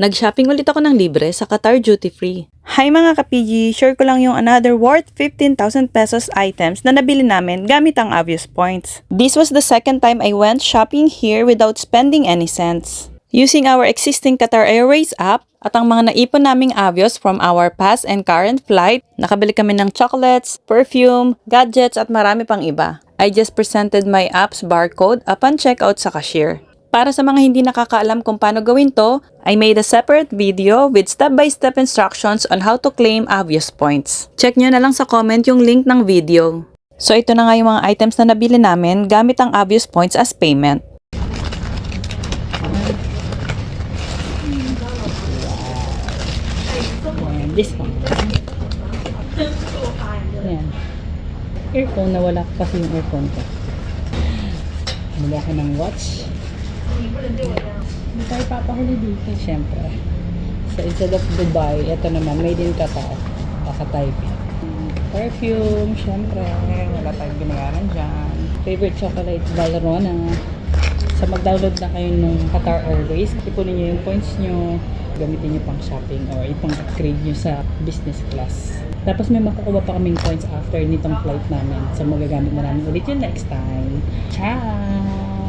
Nag-shopping ulit ako ng libre sa Qatar Duty Free. Hi mga ka-PG, share ko lang yung another worth 15,000 pesos items na nabili namin gamit ang Avios Points. This was the second time I went shopping here without spending any cents. Using our existing Qatar Airways app at ang mga naipon naming Avios from our past and current flight, nakabili kami ng chocolates, perfume, gadgets at marami pang iba. I just presented my app's barcode upon checkout sa cashier. Para sa mga hindi nakakaalam kung paano gawin to, I made a separate video with step-by-step instructions on how to claim Avios Points. Check nyo na lang sa comment yung link ng video. So ito na nga yung mga items na nabili namin gamit ang Avios Points as payment. Discount. Ayan. Earphone, nawala kasi yung earphone ko. Bili ako ng watch. Hindi tayo papahuli dito, syempre. So, instead of Dubai, ito naman, made in Qatar. Taipei. Perfume, syempre. Wala tayong binayaran dyan. Favorite chocolate, Valrhona. So, mag-download na kayo ng Qatar Airways. Ipunin nyo yung points nyo. Gamitin nyo pang shopping or ipang-upgrade nyo sa business class. Tapos may makukuha pa kaming points after nitong flight namin. So, magagamit na namin ulit yun next time. Ciao!